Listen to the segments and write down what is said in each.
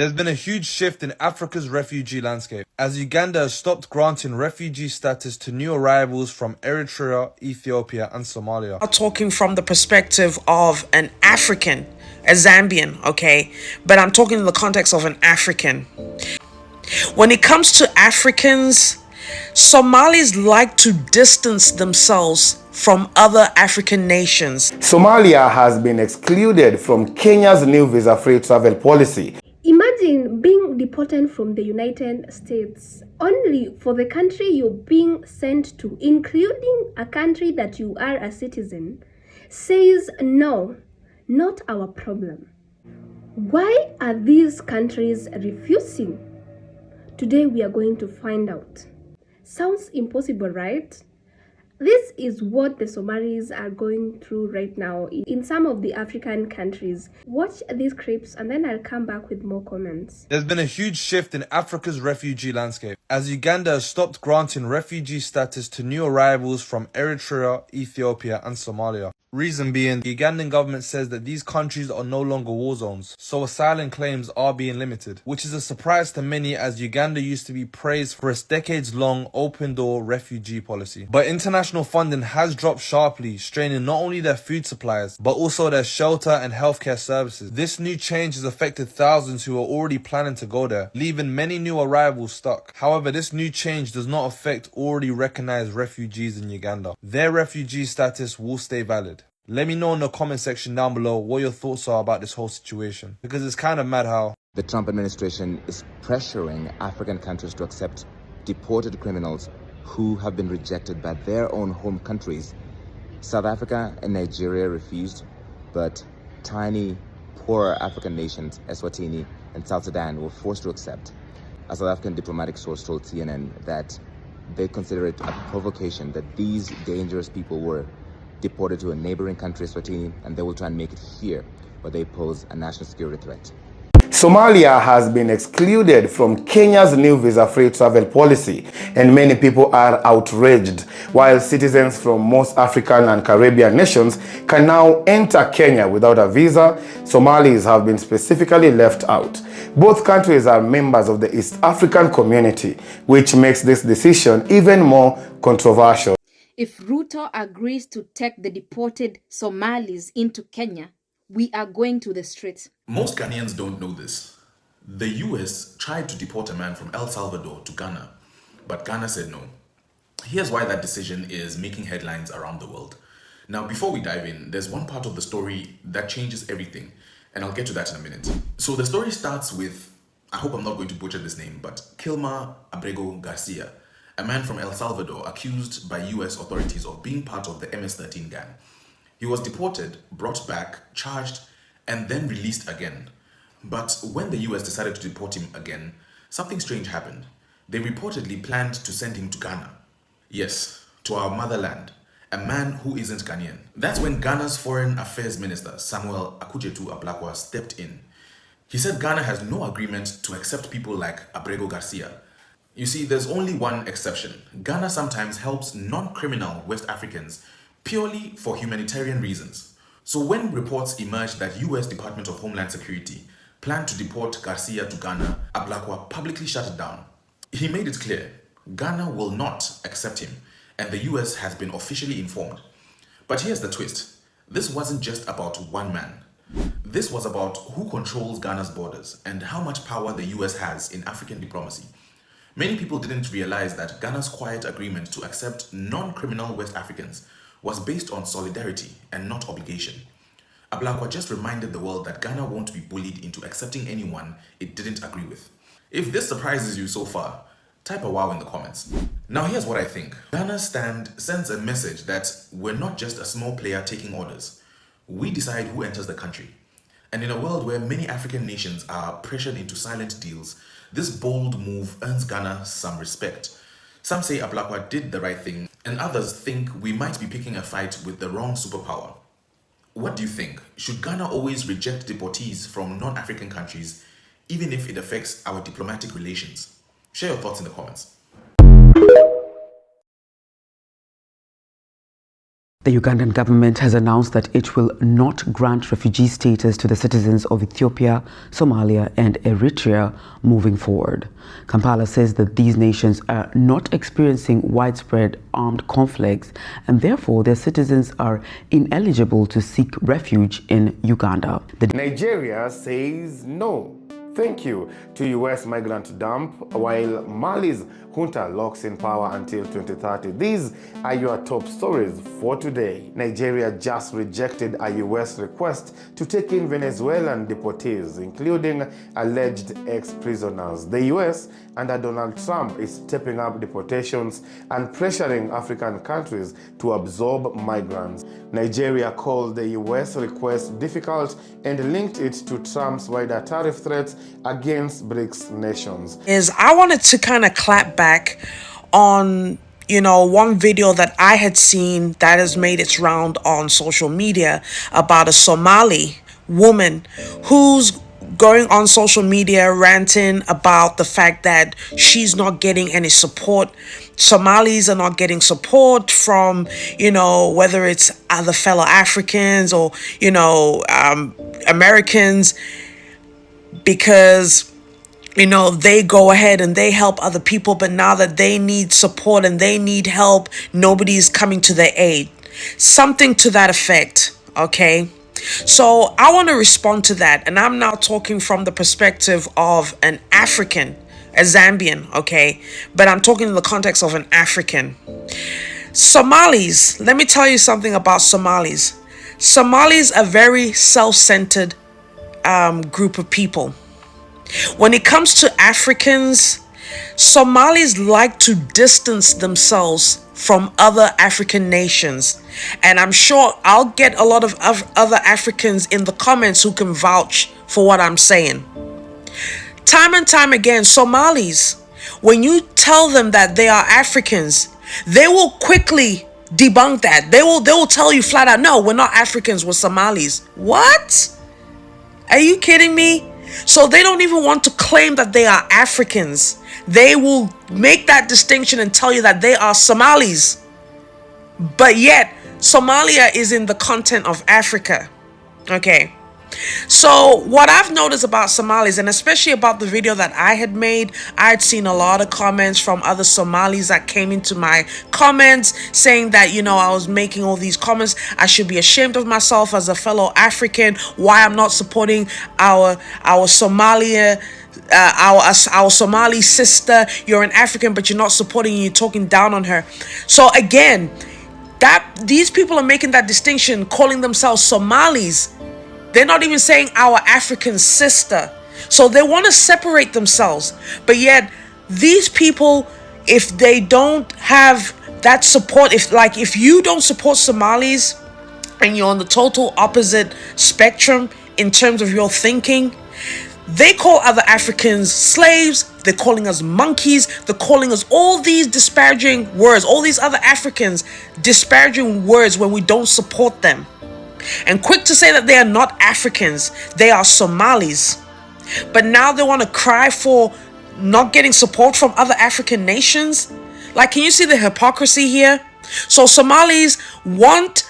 There's been a huge shift in Africa's refugee landscape, as Uganda has stopped granting refugee status to new arrivals from Eritrea, Ethiopia, and Somalia. Talking from the perspective of an African, a Zambian, okay? But I'm talking in the context of an African. When it comes to Africans, Somalis like to distance themselves from other African nations. Somalia has been excluded from Kenya's new visa-free travel policy. Imagine being deported from the United States only for the country you're being sent to, including a country that you are a citizen, says no, not our problem. Why are these countries refusing? Today we are going to find out. Sounds impossible, right? This is what the Somalis are going through right now in some of the African countries. Watch these clips and then I'll come back with more comments. There's been a huge shift in Africa's refugee landscape, as Uganda has stopped granting refugee status to new arrivals from Eritrea, Ethiopia, and Somalia. Reason being, the Ugandan government says that these countries are no longer war zones, so asylum claims are being limited, which is a surprise to many, as Uganda used to be praised for its decades-long open-door refugee policy. But international funding has dropped sharply, straining not only their food supplies, but also their shelter and healthcare services. This new change has affected thousands who are already planning to go there, leaving many new arrivals stuck. However, this new change does not affect already recognized refugees in Uganda. Their refugee status will stay valid. Let me know in the comment section down below what your thoughts are about this whole situation, because it's kind of mad how the Trump administration is pressuring African countries to accept deported criminals who have been rejected by their own home countries. South Africa and Nigeria refused, but tiny, poorer African nations, Eswatini and South Sudan, were forced to accept. A South African diplomatic source told CNN that they consider it a provocation that these dangerous people were deported to a neighboring country, Eswatini, and they will try and make it here, where they pose a national security threat. Somalia has been excluded from Kenya's new visa-free travel policy, and many people are outraged. While citizens from most African and Caribbean nations can now enter Kenya without a visa, Somalis have been specifically left out. Both countries are members of the East African community, which makes this decision even more controversial. If Ruto agrees to take the deported Somalis into Kenya, we are going to the streets. Most Ghanaians don't know this. The US tried to deport a man from El Salvador to Ghana, but Ghana said no. Here's why that decision is making headlines around the world. Now, before we dive in, there's one part of the story that changes everything, and I'll get to that in a minute. So the story starts with, I hope I'm not going to butcher this name, but Kilma Abrego Garcia, a man from El Salvador accused by US authorities of being part of the MS-13 gang. He was deported, brought back, charged, and then released again. But when the US decided to deport him again, something strange happened. They reportedly planned to send him to Ghana. Yes, to our motherland, a man who isn't Ghanaian. That's when Ghana's Foreign Affairs Minister, Samuel Akujetu Ablakwa, stepped in. He said Ghana has no agreement to accept people like Abrego Garcia. You see, there's only one exception. Ghana sometimes helps non-criminal West Africans purely for humanitarian reasons. So when reports emerged that US Department of Homeland Security planned to deport Garcia to Ghana, Ablakwa publicly shut it down. He made it clear, Ghana will not accept him, and the US has been officially informed. But here's the twist. This wasn't just about one man. This was about who controls Ghana's borders and how much power the US has in African diplomacy. Many people didn't realize that Ghana's quiet agreement to accept non-criminal West Africans was based on solidarity and not obligation. Ablakwa just reminded the world that Ghana won't be bullied into accepting anyone it didn't agree with. If this surprises you so far, type a wow in the comments. Now here's what I think. Ghana's stand sends a message that we're not just a small player taking orders. We decide who enters the country. And in a world where many African nations are pressured into silent deals, this bold move earns Ghana some respect. Some say Ablakwa did the right thing, and others think we might be picking a fight with the wrong superpower. What do you think? Should Ghana always reject deportees from non-African countries, even if it affects our diplomatic relations? Share your thoughts in the comments. The Ugandan government has announced that it will not grant refugee status to the citizens of Ethiopia, Somalia and Eritrea moving forward. Kampala says that these nations are not experiencing widespread armed conflicts and therefore their citizens are ineligible to seek refuge in Uganda. Nigeria says no, thank you to US migrant dump, while Mali's junta locks in power until 2030. These are your top stories for today. Nigeria just rejected a US request to take in Venezuelan deportees, including alleged ex-prisoners. The US, under Donald Trump, is stepping up deportations and pressuring African countries to absorb migrants. Nigeria called the US request difficult and linked it to Trump's wider tariff threats against BRICS nations. I wanted to kind of clap back on one video that I had seen that has made its round on social media about a Somali woman who's going on social media ranting about the fact that she's not getting any support. Somalis are not getting support from, whether it's other fellow Africans or, Americans, because they go ahead and they help other people, but now that they need support and they need help, nobody's coming to their aid. Something to that effect, okay? So I want to respond to that, and I'm now talking from the perspective of an African, a Zambian, okay? But I'm talking in the context of an African. Somalis, let me tell you something about Somalis. Somalis are very self-centered group of people. When it comes to Africans, Somalis like to distance themselves from other African nations. And I'm sure I'll get a lot of other Africans in the comments who can vouch for what I'm saying. Time and time again, Somalis, when you tell them that they are Africans, they will quickly debunk that. They will tell you flat out, no, we're not Africans, we're Somalis. What? Are you kidding me? So they don't even want to claim that they are Africans. They will make that distinction and tell you that they are Somalis. But yet, Somalia is in the content of Africa. Okay. So what I've noticed about Somalis, and especially about the video that I had made, I had seen a lot of comments from other Somalis that came into my comments saying that, I was making all these comments. I should be ashamed of myself as a fellow African, why I'm not supporting our Somalia, our Somali sister. You're an African, but you're not supporting, you're talking down on her. So again, these people are making that distinction, calling themselves Somalis. They're not even saying our African sister. So they want to separate themselves. But yet, these people, if they don't have that support, if you don't support Somalis and you're on the total opposite spectrum in terms of your thinking, they call other Africans slaves. They're calling us monkeys. They're calling us all these disparaging words, all these other Africans disparaging words when we don't support them. And quick to say that they are not Africans, they are Somalis. But now they want to cry for not getting support from other African nations. Like, can you see the hypocrisy here? So Somalis want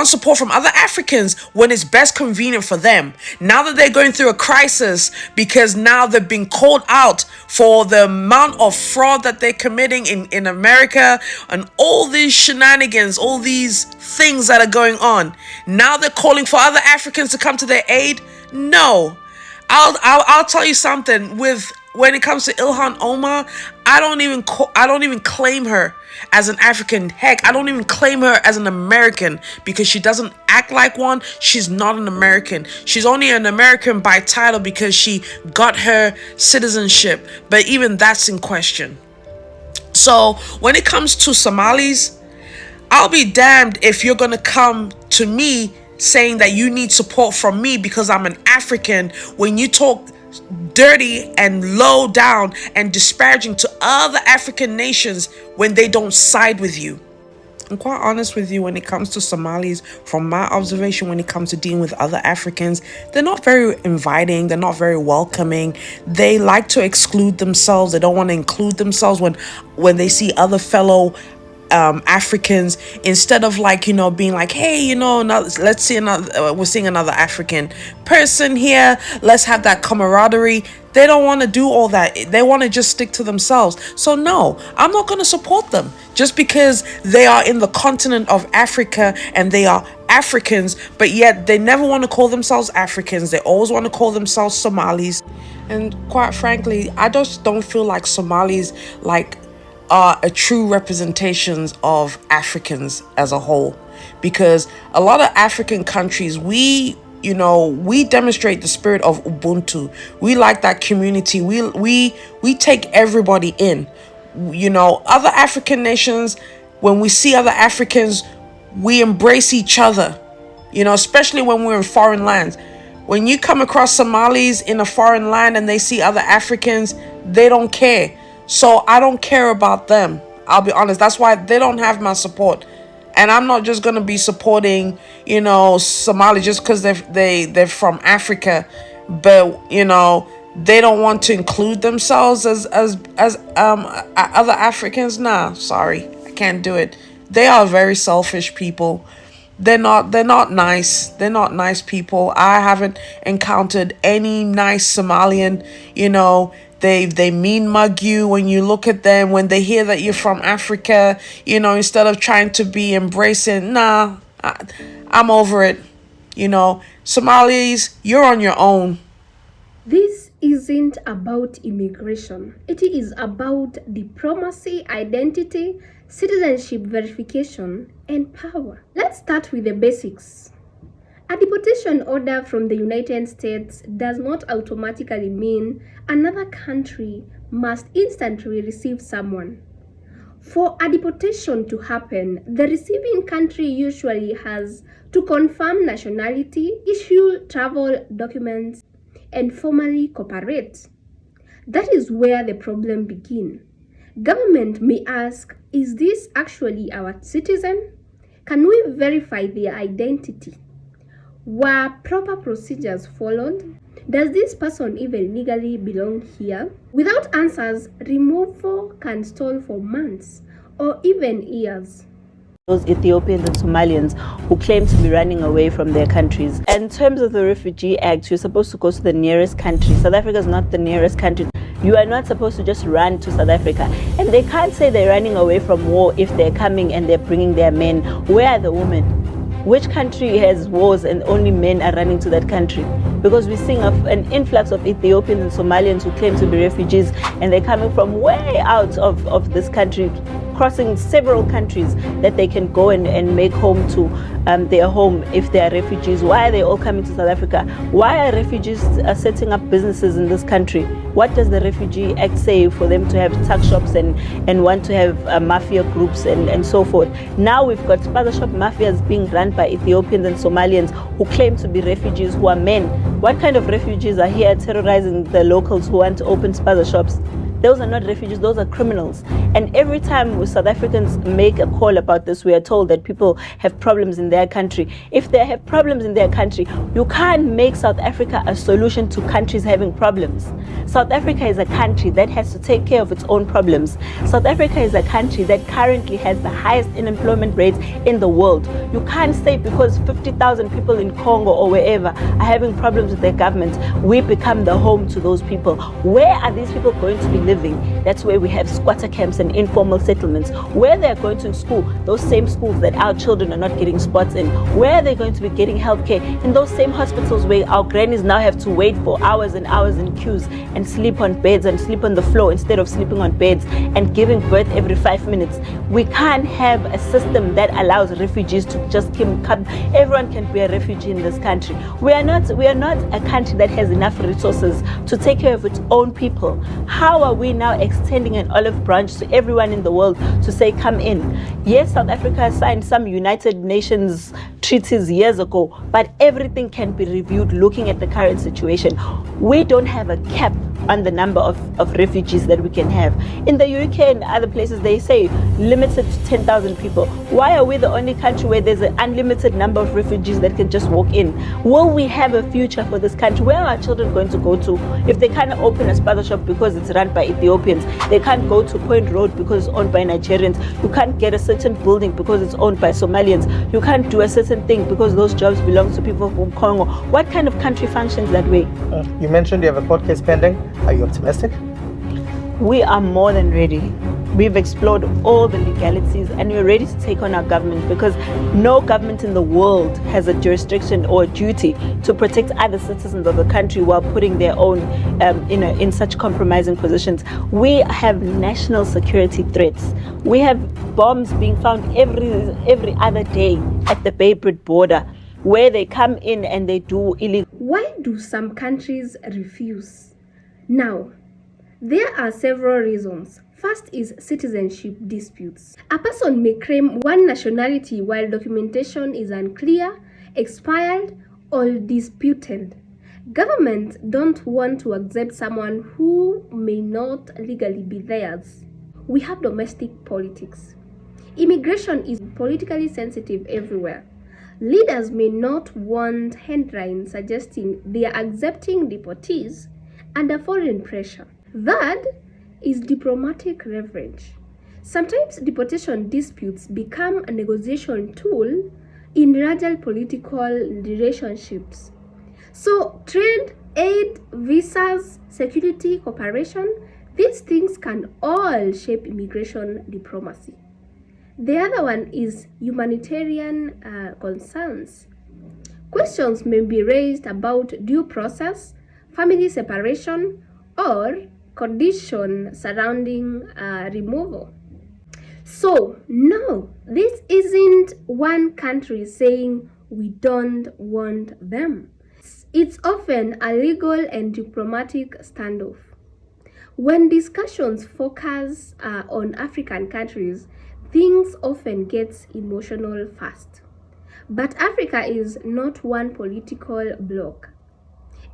support from other Africans when it's best convenient for them. Now that they're going through a crisis because now they're being called out for the amount of fraud that they're committing in America and all these shenanigans, all these things that are going on. Now they're calling for other Africans to come to their aid. No, I'll tell you something. When it comes to Ilhan Omar, I don't even claim her as an African. Heck, I don't even claim her as an American because she doesn't act like one. She's not an American. She's only an American by title because she got her citizenship. But even that's in question. So when it comes to Somalis, I'll be damned if you're going to come to me saying that you need support from me because I'm an African when you talk dirty and low down and disparaging to other African nations when they don't side with you. I'm quite honest with you when it comes to Somalis. From my observation, when it comes to dealing with other Africans, they're not very inviting. They're not very welcoming. They like to exclude themselves. They don't want to include themselves when they see other fellow Africans, instead of like, you know, being like, hey, you know, now let's see another, we're seeing another African person here, let's have that camaraderie. They don't want to do all that. They want to just stick to themselves. So no, I'm not going to support them just because they are in the continent of Africa and they are Africans, but yet they never want to call themselves Africans. They always want to call themselves Somalis. And quite frankly, I just don't feel like Somalis like are a true representations of Africans as a whole, because a lot of African countries, we demonstrate the spirit of Ubuntu. We like that community. We take everybody in. You know, other African nations, when we see other Africans, we embrace each other. You know, especially when we're in foreign lands. When you come across Somalis in a foreign land and they see other Africans, they don't care. So I don't care about them. I'll be honest. That's why they don't have my support. And I'm not just gonna be supporting, you know, Somali just because they're from Africa, but you know, they don't want to include themselves as other Africans. Nah, sorry, I can't do it. They are very selfish people. They're not nice. They're not nice people. I haven't encountered any nice Somalian, you know. They mean mug you when you look at them, when they hear that you're from Africa, you know, instead of trying to be embracing. Nah, I'm over it. You know, Somalis, you're on your own. This isn't about immigration. It is about diplomacy, identity, citizenship verification, and power. Let's start with the basics. A deportation order from the United States does not automatically mean another country must instantly receive someone. For a deportation to happen, the receiving country usually has to confirm nationality, issue travel documents, and formally cooperate. That is where the problem begins. Government may ask, is this actually our citizen? Can we verify their identity? Were proper procedures followed? Does this person even legally belong here? Without answers, removal can stall for months or even years. Those Ethiopians and Somalians who claim to be running away from their countries. In terms of the Refugee Act, you're supposed to go to the nearest country. South Africa is not the nearest country. You are not supposed to just run to South Africa. And they can't say they're running away from war if they're coming and they're bringing their men. Where are the women? Which country has wars and only men are running to that country? Because we're seeing an influx of Ethiopians and Somalians who claim to be refugees, and they're coming from way out of this country, crossing several countries that they can go and make home to their home if they are refugees. Why are they all coming to South Africa? Why are refugees setting up businesses in this country? What does the Refugee Act say for them to have tuck shops and want to have mafia groups and so forth? Now we've got spaza shop mafias being run by Ethiopians and Somalians who claim to be refugees who are men. What kind of refugees are here terrorizing the locals who want to open spaza shops? Those are not refugees, those are criminals. And every time South Africans make a call about this, we are told that people have problems in their country. If they have problems in their country, you can't make South Africa a solution to countries having problems. South Africa is a country that has to take care of its own problems. South Africa is a country that currently has the highest unemployment rates in the world. You can't say because 50,000 people in Congo or wherever are having problems with their government, we become the home to those people. Where are these people going to be living? That's where we have squatter camps and informal settlements. Where they're going to school, those same schools that our children are not getting spots in. Where are they going to be getting healthcare? In those same hospitals where our grannies now have to wait for hours and hours in queues and sleep on beds and sleep on the floor instead of sleeping on beds and giving birth every 5 minutes. We can't have a system that allows refugees to just come. Everyone can be a refugee in this country. We are not a country that has enough resources to take care of its own people. How are we now extending an olive branch to everyone in the world to say, come in? Yes, South Africa signed some United Nations treaties years ago, but everything can be reviewed looking at the current situation. We don't have a cap on the number of refugees that we can have. In the UK and other places, they say limited to 10,000 people. Why are we the only country where there's an unlimited number of refugees that can just walk in? Will we have a future for this country? Where are our children going to go to if they can't open a spaza shop because it's run by Ethiopians? They can't go to Point Road because it's owned by Nigerians. You can't get a certain building because it's owned by Somalians. You can't do a certain thing because those jobs belong to people from Congo. What kind of country functions that way? You mentioned you have a court case pending. Are you optimistic? We are more than ready. We've explored all the legalities and we're ready to take on our government, because no government in the world has a jurisdiction or a duty to protect other citizens of the country while putting their own in such compromising positions. We have national security threats. We have bombs being found every other day at the Bay Bridge border, where they come in and they do illegal. Why do some countries refuse? Now, there are several reasons. First is citizenship disputes. A person may claim one nationality while documentation is unclear, expired, or disputed. Governments don't want to accept someone who may not legally be theirs. We have domestic politics. Immigration is politically sensitive everywhere. Leaders may not want headlines suggesting they are accepting deportees under foreign pressure. Third is diplomatic leverage. Sometimes deportation disputes become a negotiation tool in larger political relationships. So trade, aid, visas, security, cooperation, these things can all shape immigration diplomacy. The other one is humanitarian concerns. Questions may be raised about due process, family separation, or conditions surrounding removal. So, no, this isn't one country saying we don't want them. It's often a legal and diplomatic standoff. When discussions focus on African countries, things often get emotional fast. But Africa is not one political bloc.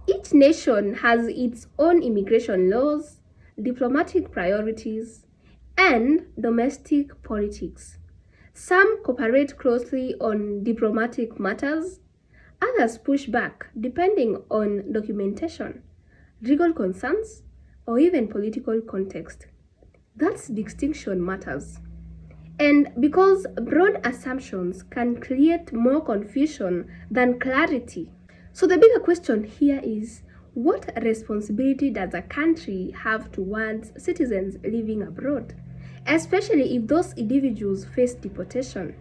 Each nation has its own immigration laws, diplomatic priorities, and domestic politics. Some cooperate closely on diplomatic matters, others push back depending on documentation, legal concerns, or even political context. That distinction matters. And because broad assumptions can create more confusion than clarity. So the bigger question here is, what responsibility does a country have towards citizens living abroad, especially if those individuals face deportation?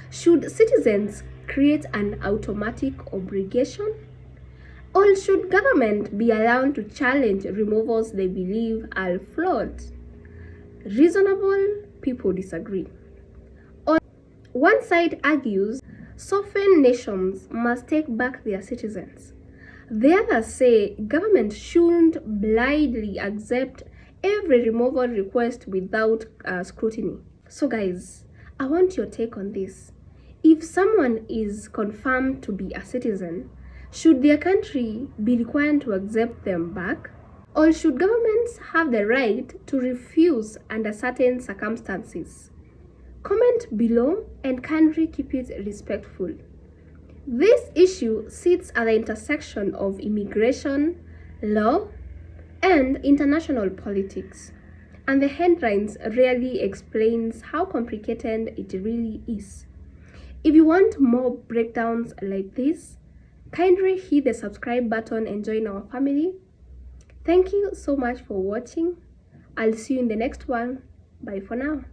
Should citizens create an automatic obligation? Or should government be allowed to challenge removals they believe are flawed? Reasonable people disagree. On one side argues sovereign nations must take back their citizens. The others say government shouldn't blindly accept every removal request without scrutiny. So guys, I want your take on this. If someone is confirmed to be a citizen, should their country be required to accept them back? Or should governments have the right to refuse under certain circumstances? Comment below and kindly keep it respectful. This issue sits at the intersection of immigration, law, and international politics, and the headlines rarely explains how complicated it really is. If you want more breakdowns like this, kindly hit the subscribe button and join our family. Thank you so much for watching. I'll see you in the next one. Bye for now.